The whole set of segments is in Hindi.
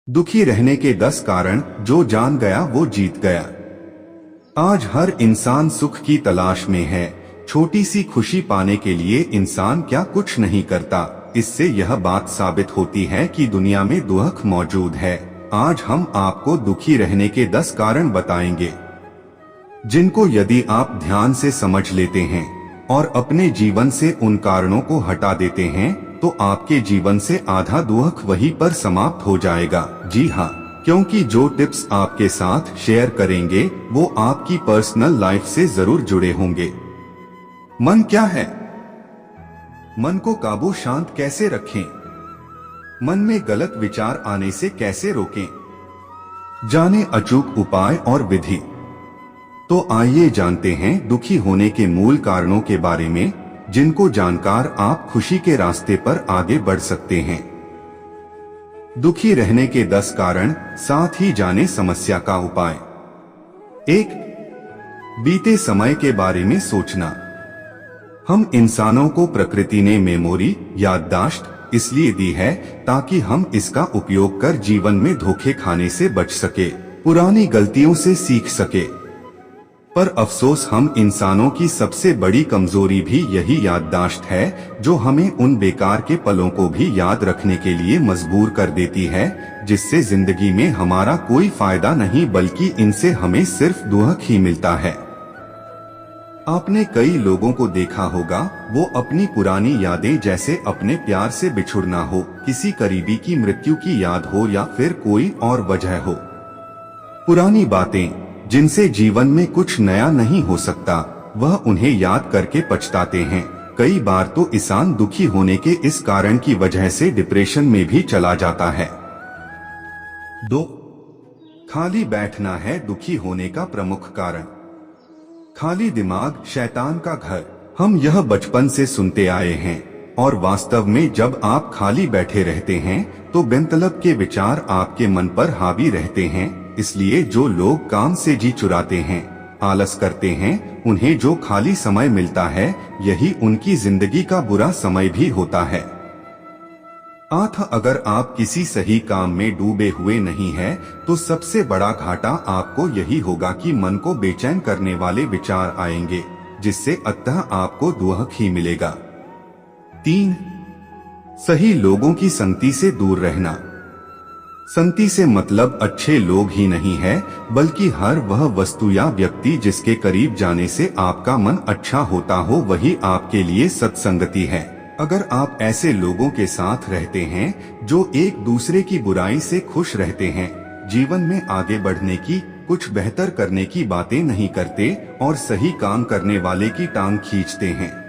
दुखी रहने के 10 कारण, जो जान गया वो जीत गया। आज हर इंसान सुख की तलाश में है। छोटी सी खुशी पाने के लिए इंसान क्या कुछ नहीं करता। इससे यह बात साबित होती है कि दुनिया में दुख मौजूद है। आज हम आपको दुखी रहने के 10 कारण बताएंगे, जिनको यदि आप ध्यान से समझ लेते हैं और अपने जीवन से उन कारणों को हटा देते हैं, तो आपके जीवन से आधा दुख वहीं पर समाप्त हो जाएगा। जी हाँ, क्योंकि जो टिप्स आपके साथ शेयर करेंगे वो आपकी पर्सनल लाइफ से जरूर जुड़े होंगे। मन क्या है? मन को काबू शांत कैसे रखें? मन में गलत विचार आने से कैसे रोकें? जाने अचूक उपाय और विधि। तो आइए जानते हैं दुखी होने के मूल कारणों के बारे में, जिनको जानकर आप खुशी के रास्ते पर आगे बढ़ सकते हैं। दुखी रहने के 10 कारण, साथ ही जाने समस्या का उपाय। 1. बीते समय के बारे में सोचना। हम इंसानों को प्रकृति ने मेमोरी, याददाश्त इसलिए दी है ताकि हम इसका उपयोग कर जीवन में धोखे खाने से बच सके, पुरानी गलतियों से सीख सके। पर अफसोस, हम इंसानों की सबसे बड़ी कमजोरी भी यही याददाश्त है, जो हमें उन बेकार के पलों को भी याद रखने के लिए मजबूर कर देती है, जिससे जिंदगी में हमारा कोई फायदा नहीं बल्कि इनसे हमें सिर्फ दुख ही मिलता है। आपने कई लोगों को देखा होगा, वो अपनी पुरानी यादें, जैसे अपने प्यार से बिछुड़ना हो, किसी करीबी की मृत्यु की याद हो या फिर कोई और वजह हो, पुरानी बातें जिनसे जीवन में कुछ नया नहीं हो सकता, वह उन्हें याद करके पछताते हैं। कई बार तो इंसान दुखी होने के इस कारण की वजह से डिप्रेशन में भी चला जाता है। 2. खाली बैठना है दुखी होने का प्रमुख कारण। खाली दिमाग शैतान का घर, हम यह बचपन से सुनते आए हैं, और वास्तव में जब आप खाली बैठे रहते हैं तो बेमतलब के विचार आपके मन पर हावी रहते हैं। इसलिए जो लोग काम से जी चुराते हैं, आलस करते हैं, उन्हें जो खाली समय मिलता है, यही उनकी जिंदगी का बुरा समय भी होता है। अगर आप किसी सही काम में डूबे हुए नहीं हैं, तो सबसे बड़ा घाटा आपको यही होगा कि मन को बेचैन करने वाले विचार आएंगे, जिससे अंततः आपको दुख ही मिलेगा। 3. सही लोगों की संगति से दूर रहना। संगति से मतलब अच्छे लोग ही नहीं है, बल्कि हर वह वस्तु या व्यक्ति जिसके करीब जाने से आपका मन अच्छा होता हो, वही आपके लिए सत्संगति है। अगर आप ऐसे लोगों के साथ रहते हैं जो एक दूसरे की बुराई से खुश रहते हैं, जीवन में आगे बढ़ने की, कुछ बेहतर करने की बातें नहीं करते और सही काम करने वाले की टांग खींचते हैं,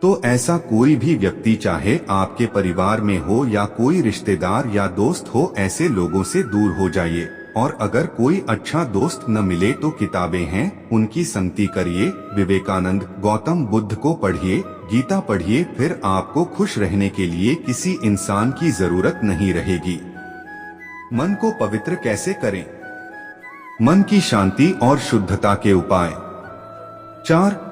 तो ऐसा कोई भी व्यक्ति, चाहे आपके परिवार में हो या कोई रिश्तेदार या दोस्त हो, ऐसे लोगों से दूर हो जाइए। और अगर कोई अच्छा दोस्त न मिले तो किताबें हैं, उनकी संगति करिए। विवेकानंद, गौतम बुद्ध को पढ़िए, गीता पढ़िए, फिर आपको खुश रहने के लिए किसी इंसान की जरूरत नहीं रहेगी। मन को पवित्र कैसे करें? मन की शांति और शुद्धता के उपाय। 4.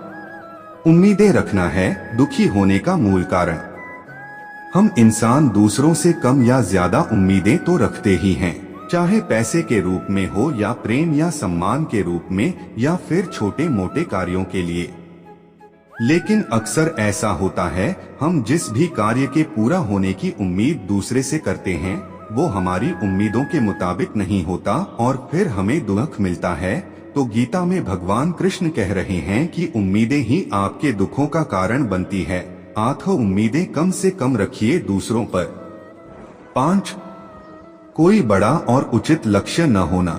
उम्मीदें रखना है दुखी होने का मूल कारण। हम इंसान दूसरों से कम या ज्यादा उम्मीदें तो रखते ही हैं, चाहे पैसे के रूप में हो या प्रेम या सम्मान के रूप में या फिर छोटे मोटे कार्यों के लिए। लेकिन अक्सर ऐसा होता है, हम जिस भी कार्य के पूरा होने की उम्मीद दूसरे से करते हैं, वो हमारी उम्मीदों के मुताबिक नहीं होता और फिर हमें दुख मिलता है। तो गीता में भगवान कृष्ण कह रहे हैं कि उम्मीदें ही आपके दुखों का कारण बनती है। उम्मीदें कम से कम रखिए दूसरों पर। 5. कोई बड़ा और उचित लक्ष्य न होना।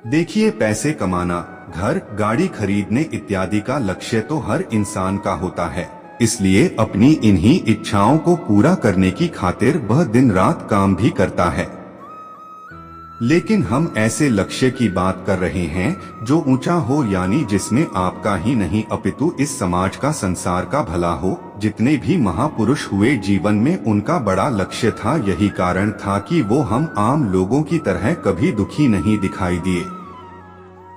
देखिए, पैसे कमाना, घर गाड़ी खरीदने इत्यादि का लक्ष्य तो हर इंसान का होता है, इसलिए अपनी इन्हीं इच्छाओं को पूरा करने की खातिर वह दिन रात काम भी करता है। लेकिन हम ऐसे लक्ष्य की बात कर रहे हैं जो ऊंचा हो, यानी जिसमें आपका ही नहीं अपितु इस समाज का, संसार का भला हो। जितने भी महापुरुष हुए, जीवन में उनका बड़ा लक्ष्य था। यही कारण था कि वो हम आम लोगों की तरह कभी दुखी नहीं दिखाई दिए।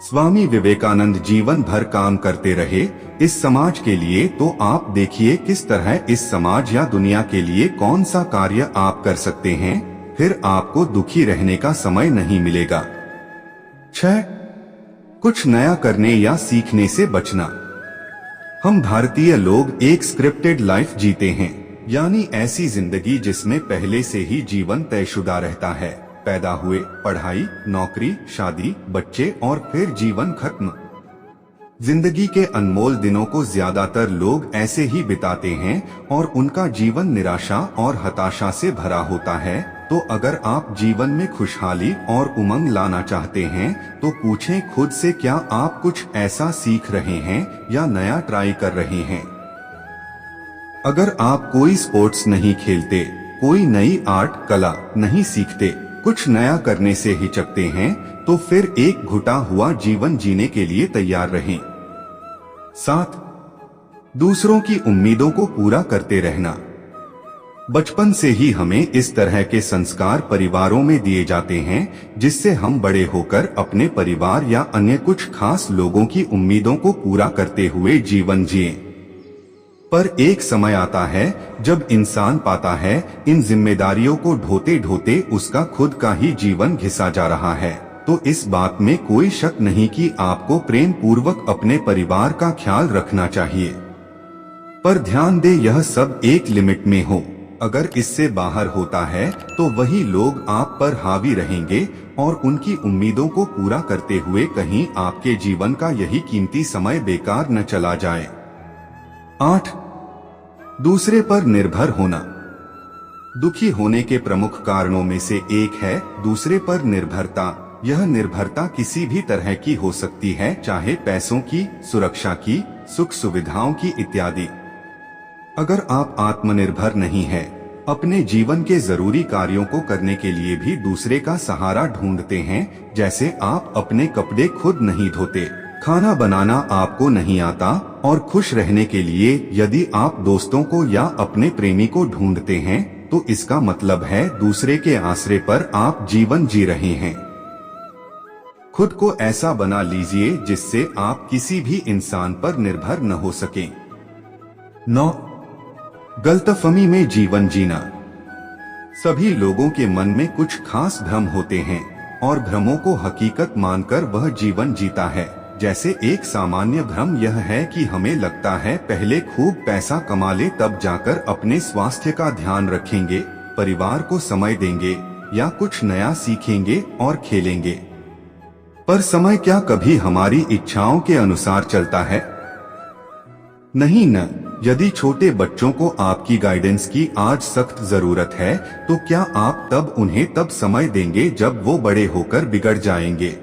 स्वामी विवेकानंद जीवन भर काम करते रहे इस समाज के लिए, तो आप देखिए किस तरह इस समाज या दुनिया के लिए कौन सा कार्य आप कर सकते हैं। फिर आपको दुखी रहने का समय नहीं मिलेगा। 6. कुछ नया करने या सीखने से बचना। हम भारतीय लोग एक स्क्रिप्टेड लाइफ जीते हैं, यानी ऐसी जिंदगी जिसमें पहले से ही जीवन तयशुदा रहता है। पैदा हुए, पढ़ाई, नौकरी, शादी, बच्चे और फिर जीवन खत्म। जिंदगी के अनमोल दिनों को ज्यादातर लोग ऐसे ही बिताते हैं और उनका जीवन निराशा और हताशा से भरा होता है। तो अगर आप जीवन में खुशहाली और उमंग लाना चाहते हैं तो पूछें खुद से, क्या आप कुछ ऐसा सीख रहे हैं या नया ट्राई कर रहे हैं? अगर आप कोई स्पोर्ट्स नहीं खेलते, कोई नई आर्ट कला नहीं सीखते, कुछ नया करने से हिचकते हैं, तो फिर एक घुटा हुआ जीवन जीने के लिए तैयार रहें। 7. दूसरों की उम्मीदों को पूरा करते रहना। बचपन से ही हमें इस तरह के संस्कार परिवारों में दिए जाते हैं जिससे हम बड़े होकर अपने परिवार या अन्य कुछ खास लोगों की उम्मीदों को पूरा करते हुए जीवन जिएं। पर एक समय आता है जब इंसान पाता है इन जिम्मेदारियों को ढोते ढोते उसका खुद का ही जीवन घिसा जा रहा है। तो इस बात में कोई शक नहीं कि आपको प्रेम पूर्वक अपने परिवार का ख्याल रखना चाहिए, पर ध्यान दे यह सब एक लिमिट में हो। अगर इससे बाहर होता है तो वही लोग आप पर हावी रहेंगे और उनकी उम्मीदों को पूरा करते हुए कहीं आपके जीवन का यही कीमती समय बेकार न चला जाए। 8. दूसरे पर निर्भर होना। दुखी होने के प्रमुख कारणों में से एक है दूसरे पर निर्भरता। यह निर्भरता किसी भी तरह की हो सकती है, चाहे पैसों की, सुरक्षा की, सुख सुविधाओं की इत्यादि। अगर आप आत्मनिर्भर नहीं हैं, अपने जीवन के जरूरी कार्यों को करने के लिए भी दूसरे का सहारा ढूंढते हैं, जैसे आप अपने कपड़े खुद नहीं धोते, खाना बनाना आपको नहीं आता, और खुश रहने के लिए यदि आप दोस्तों को या अपने प्रेमी को ढूंढते हैं, तो इसका मतलब है दूसरे के आसरे पर आप जीवन जी रहे हैं। खुद को ऐसा बना लीजिए जिससे आप किसी भी इंसान पर निर्भर न हो सकें। 9. गलतफहमी में जीवन जीना। सभी लोगों के मन में कुछ खास भ्रम होते हैं और भ्रमों को हकीकत मानकर वह जीवन जीता है। जैसे एक सामान्य भ्रम यह है कि हमें लगता है पहले खूब पैसा कमा ले तब जाकर अपने स्वास्थ्य का ध्यान रखेंगे, परिवार को समय देंगे या कुछ नया सीखेंगे और खेलेंगे। पर समय क्या कभी हमारी इच्छाओं के अनुसार चलता है? नहीं न। यदि छोटे बच्चों को आपकी गाइडेंस की आज सख्त जरूरत है, तो क्या आप तब उन्हें तब समय देंगे जब वो बड़े होकर बिगड़ जाएंगे?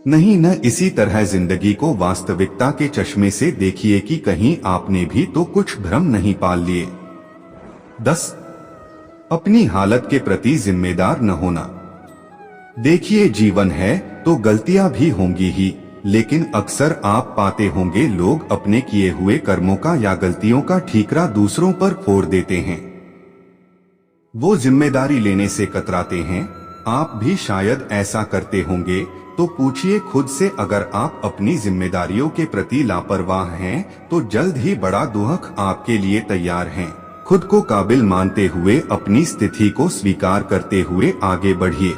नहीं न। इसी तरह जिंदगी को वास्तविकता के चश्मे से देखिए कि कहीं आपने भी तो कुछ भ्रम नहीं पाल लिए। 10. अपनी हालत के प्रति जिम्मेदार न होना। देखिए, जीवन है तो गलतियां भी होंगी ही, लेकिन अक्सर आप पाते होंगे लोग अपने किए हुए कर्मों का या गलतियों का ठीकरा दूसरों पर फोड़ देते हैं। वो जिम्मेदारी लेने से कतराते हैं। आप भी शायद ऐसा करते होंगे। तो पूछिए खुद से, अगर आप अपनी जिम्मेदारियों के प्रति लापरवाह हैं तो जल्द ही बड़ा दुख आपके लिए तैयार हैं। खुद को काबिल मानते हुए अपनी स्थिति को स्वीकार करते हुए आगे बढ़िए।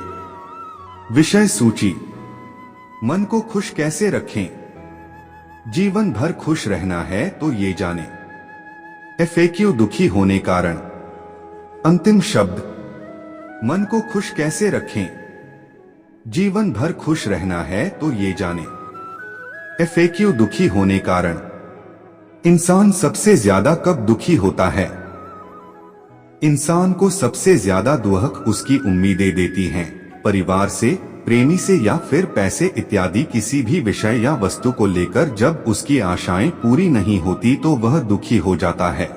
विषय सूची। मन को खुश कैसे रखें? जीवन भर खुश रहना है तो ये जाने। FAQ दुखी होने कारण। अंतिम शब्द। मन को खुश कैसे रखें? जीवन भर खुश रहना है तो ये जाने। FAQ दुखी होने कारण। इंसान सबसे ज्यादा कब दुखी होता है? इंसान को सबसे ज्यादा दुख उसकी उम्मीदें देती हैं, परिवार से, प्रेमी से या फिर पैसे इत्यादि किसी भी विषय या वस्तु को लेकर जब उसकी आशाएं पूरी नहीं होती तो वह दुखी हो जाता है।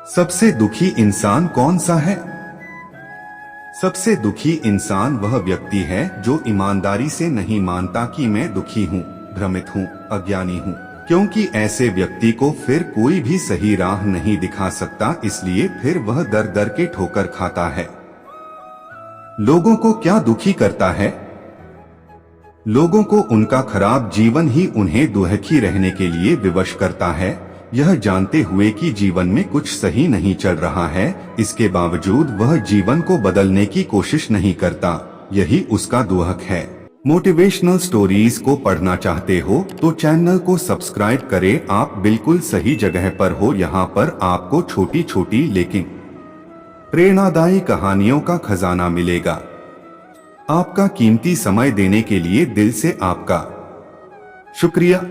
सबसे दुखी इंसान कौन सा है? सबसे दुखी इंसान वह व्यक्ति है जो ईमानदारी से नहीं मानता कि मैं दुखी हूँ, भ्रमित हूँ, अज्ञानी हूँ, क्योंकि ऐसे व्यक्ति को फिर कोई भी सही राह नहीं दिखा सकता, इसलिए फिर वह दर दर के ठोकर खाता है। लोगों को क्या दुखी करता है? लोगों को उनका खराब जीवन ही उन्हें दुखी रहने के लिए विवश करता है। यह जानते हुए कि जीवन में कुछ सही नहीं चल रहा है, इसके बावजूद वह जीवन को बदलने की कोशिश नहीं करता। यही उसका दुहक है। मोटिवेशनल स्टोरीज को पढ़ना चाहते हो तो चैनल को सब्सक्राइब करें। आप बिल्कुल सही जगह पर हो। यहाँ पर आपको छोटी छोटी लेकिन प्रेरणादायी कहानियों का खजाना मिलेगा। आपका कीमती समय देने के लिए दिल से आपका शुक्रिया।